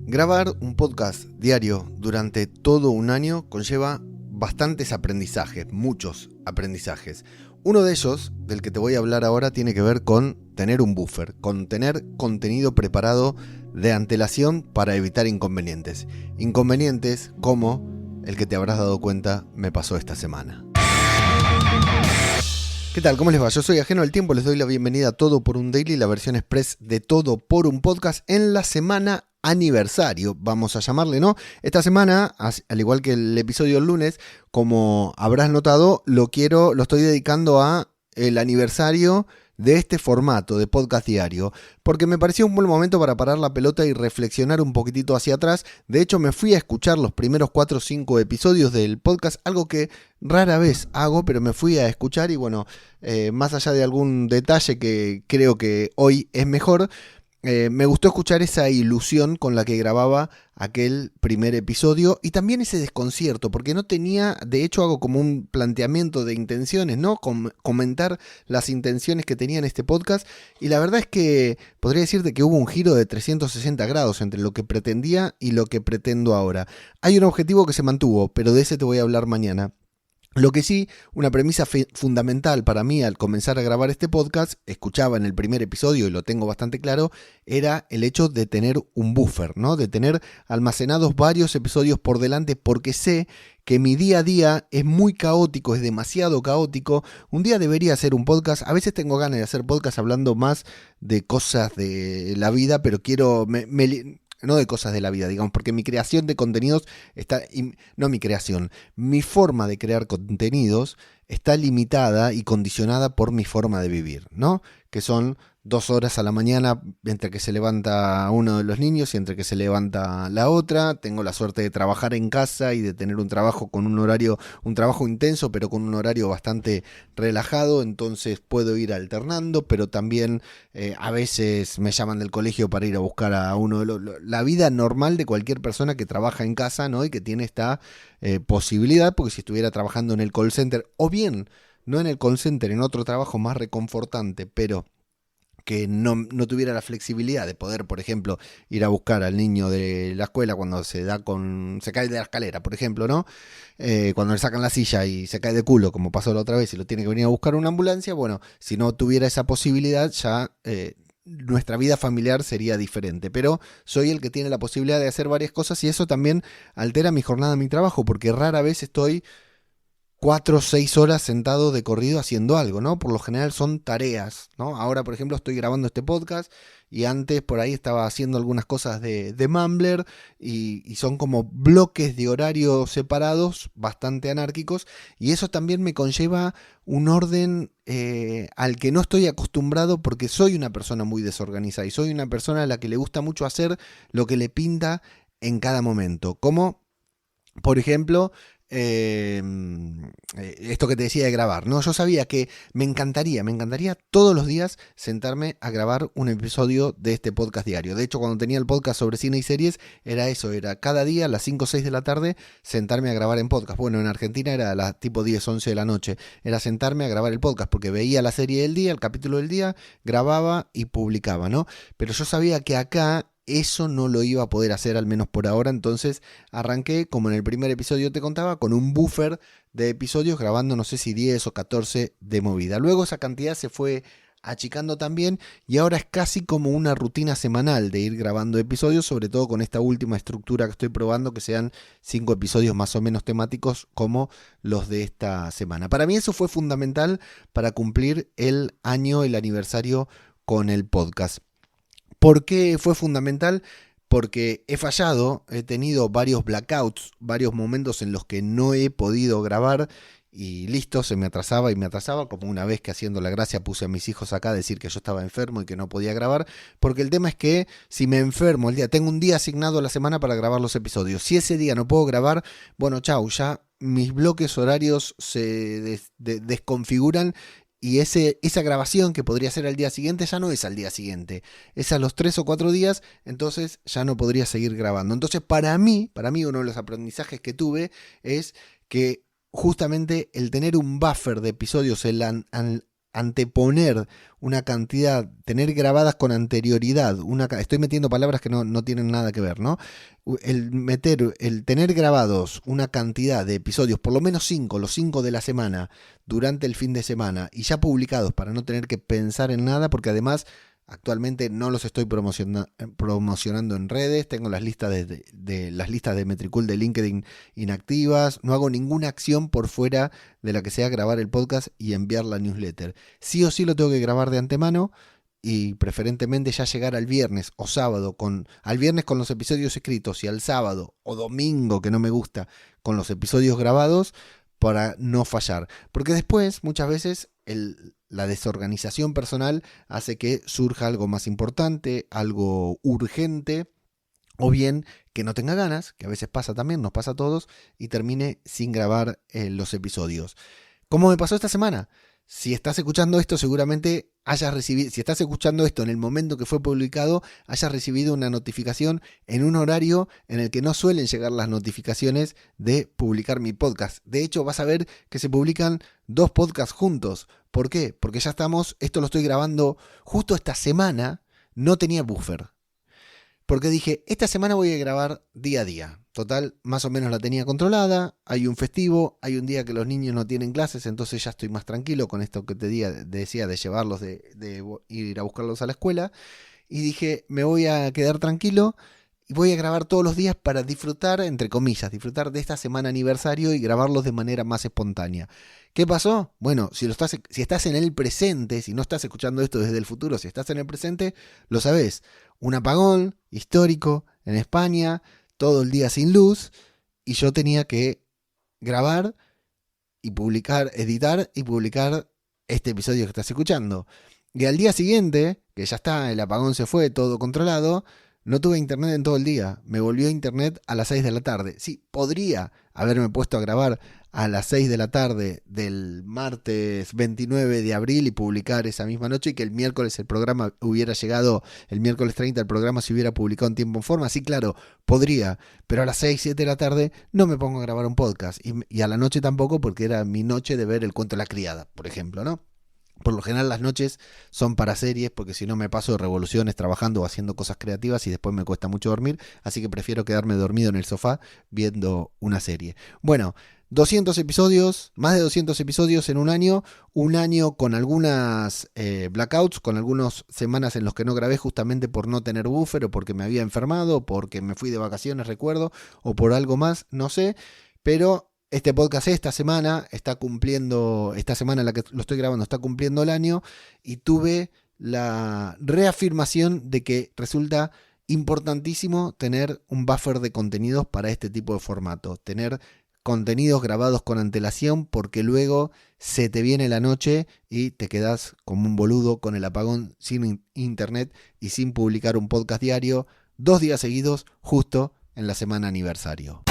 Grabar un podcast diario durante todo un año conlleva bastantes aprendizajes, muchos aprendizajes. Uno de ellos, del que te voy a hablar ahora, tiene que ver con tener un buffer, con tener contenido preparado de antelación para evitar inconvenientes. Inconvenientes como el que te habrás dado cuenta me pasó esta semana. ¿Qué tal? ¿Cómo les va? Yo soy Ajeno al Tiempo, les doy la bienvenida a Todo por un Daily, la versión express de Todo por un Podcast en la semana aniversario, vamos a llamarle, ¿no? Esta semana, al igual que el episodio del lunes, como habrás notado, lo estoy dedicando a el aniversario de este formato de podcast diario, porque me pareció un buen momento para parar la pelota y reflexionar un poquitito hacia atrás. De hecho, me fui a escuchar los primeros 4 o 5 episodios del podcast, algo que rara vez hago, pero me fui a escuchar y bueno, más allá de algún detalle que creo que hoy es mejor, me gustó escuchar esa ilusión con la que grababa aquel primer episodio y también ese desconcierto, porque no tenía, de hecho hago como un planteamiento de intenciones, ¿no? Comentar las intenciones que tenía en este podcast, y la verdad es que podría decirte que hubo un giro de 360 grados entre lo que pretendía y lo que pretendo ahora. Hay un objetivo que se mantuvo, pero de ese te voy a hablar mañana. Lo que sí, una premisa fundamental para mí al comenzar a grabar este podcast, escuchaba en el primer episodio y lo tengo bastante claro, era el hecho de tener un buffer, ¿no? De tener almacenados varios episodios por delante, porque sé que mi día a día es muy caótico, es demasiado caótico. Un día debería hacer un podcast, a veces tengo ganas de hacer podcast hablando más de cosas de la vida, pero quiero... no de cosas de la vida, digamos, porque mi creación de contenidos está, no mi creación, mi forma de crear contenidos está limitada y condicionada por mi forma de vivir, ¿no? Que son 2 horas a la mañana entre que se levanta uno de los niños y entre que se levanta la otra. Tengo la suerte de trabajar en casa y de tener un trabajo con un horario, un trabajo intenso, pero con un horario bastante relajado, entonces puedo ir alternando, pero también a veces me llaman del colegio para ir a buscar a uno de la vida normal de cualquier persona que trabaja en casa, ¿no? Y que tiene esta posibilidad, porque si estuviera trabajando en el call center, o bien no en el call center, en otro trabajo más reconfortante, pero que no tuviera la flexibilidad de poder, por ejemplo, ir a buscar al niño de la escuela cuando se cae de la escalera, por ejemplo, ¿no? Cuando le sacan la silla y se cae de culo, como pasó la otra vez, y lo tiene que venir a buscar una ambulancia, bueno, si no tuviera esa posibilidad, ya nuestra vida familiar sería diferente. Pero soy el que tiene la posibilidad de hacer varias cosas y eso también altera mi jornada, mi trabajo, porque rara vez estoy 4 o 6 horas sentado de corrido haciendo algo, ¿no? Por lo general son tareas, ¿no? Ahora, por ejemplo, estoy grabando este podcast y antes por ahí estaba haciendo algunas cosas de Mumbler y son como bloques de horario separados, bastante anárquicos, y eso también me conlleva un orden al que no estoy acostumbrado porque soy una persona muy desorganizada y soy una persona a la que le gusta mucho hacer lo que le pinta en cada momento, como por ejemplo, esto que te decía de grabar, ¿no? Yo sabía que me encantaría todos los días sentarme a grabar un episodio de este podcast diario. De hecho, cuando tenía el podcast sobre cine y series, era eso, era cada día a las 5 o 6 de la tarde sentarme a grabar en podcast. Bueno, en Argentina era a las tipo 10, 11 de la noche. Era sentarme a grabar el podcast porque veía la serie del día, el capítulo del día, grababa y publicaba, ¿no? Pero yo sabía que acá eso no lo iba a poder hacer, al menos por ahora, entonces arranqué, como en el primer episodio te contaba, con un buffer de episodios grabando no sé si 10 o 14 de movida. Luego esa cantidad se fue achicando también y ahora es casi como una rutina semanal de ir grabando episodios, sobre todo con esta última estructura que estoy probando, que sean 5 episodios más o menos temáticos como los de esta semana. Para mí eso fue fundamental para cumplir el año, el aniversario con el podcast. ¿Por qué fue fundamental? Porque he fallado, he tenido varios blackouts, varios momentos en los que no he podido grabar y listo, se me atrasaba y me atrasaba, como una vez que haciendo la gracia puse a mis hijos acá a decir que yo estaba enfermo y que no podía grabar, porque el tema es que si me enfermo tengo un día asignado a la semana para grabar los episodios, si ese día no puedo grabar, bueno, chau, ya mis bloques horarios se desconfiguran y esa grabación que podría ser al día siguiente ya no es al día siguiente, es a los 3 o 4 días, entonces ya no podría seguir grabando. Entonces para mí uno de los aprendizajes que tuve es que justamente el tener un buffer de episodios, el anteponer una cantidad, tener grabadas con anterioridad, estoy metiendo palabras que no tienen nada que ver, ¿no? El tener grabados una cantidad de episodios, por lo menos 5, los 5 de la semana, durante el fin de semana, y ya publicados para no tener que pensar en nada, porque además actualmente no los estoy promocionando en redes, tengo las listas las listas de Metricool de LinkedIn inactivas, no hago ninguna acción por fuera de la que sea grabar el podcast y enviar la newsletter. Sí o sí lo tengo que grabar de antemano y preferentemente ya llegar al viernes o sábado, al viernes con los episodios escritos y al sábado o domingo, que no me gusta, con los episodios grabados, para no fallar. Porque después, muchas veces, la desorganización personal hace que surja algo más importante, algo urgente, o bien que no tenga ganas, que a veces pasa también, nos pasa a todos, y termine sin grabar los episodios. ¿Cómo me pasó esta semana? Si estás escuchando esto, seguramente si estás escuchando esto en el momento que fue publicado, hayas recibido una notificación en un horario en el que no suelen llegar las notificaciones de publicar mi podcast. De hecho, vas a ver que se publican 2 podcasts juntos. ¿Por qué? Porque esto lo estoy grabando justo esta semana, no tenía buffer. Porque dije, esta semana voy a grabar día a día. Total, más o menos la tenía controlada. Hay un festivo, hay un día que los niños no tienen clases, entonces ya estoy más tranquilo con esto que te decía de llevarlos, de ir a buscarlos a la escuela. Y dije, me voy a quedar tranquilo y voy a grabar todos los días para disfrutar, entre comillas, disfrutar de esta semana aniversario y grabarlos de manera más espontánea. ¿Qué pasó? Bueno, si estás en el presente, si no estás escuchando esto desde el futuro, si estás en el presente, lo sabés. Un apagón histórico en España, todo el día sin luz, y yo tenía que grabar y publicar, editar y publicar este episodio que estás escuchando. Y al día siguiente, que ya está, el apagón se fue, todo controlado, no tuve internet en todo el día. Me volvió internet a las 6 de la tarde. Sí, podría haberme puesto a grabar a las 6 de la tarde del martes 29 de abril y publicar esa misma noche, y que el miércoles el programa hubiera llegado, el miércoles 30 el programa se hubiera publicado en tiempo y forma. Sí, claro, podría, pero a las 6, 7 de la tarde no me pongo a grabar un podcast, y a la noche tampoco, porque era mi noche de ver El cuento de la criada, por ejemplo, ¿no? Por lo general las noches son para series, porque si no me paso de revoluciones trabajando o haciendo cosas creativas y después me cuesta mucho dormir, así que prefiero quedarme dormido en el sofá viendo una serie. Bueno, 200 episodios, más de 200 episodios en un año con algunas blackouts, con algunas semanas en los que no grabé justamente por no tener buffer, o porque me había enfermado, o porque me fui de vacaciones, recuerdo, o por algo más, no sé, pero este podcast esta semana en la que lo estoy grabando, está cumpliendo el año, y tuve la reafirmación de que resulta importantísimo tener un buffer de contenidos para este tipo de formato, tener contenidos grabados con antelación, porque luego se te viene la noche y te quedas como un boludo con el apagón, sin internet y sin publicar un podcast diario 2 días seguidos, justo en la semana aniversario.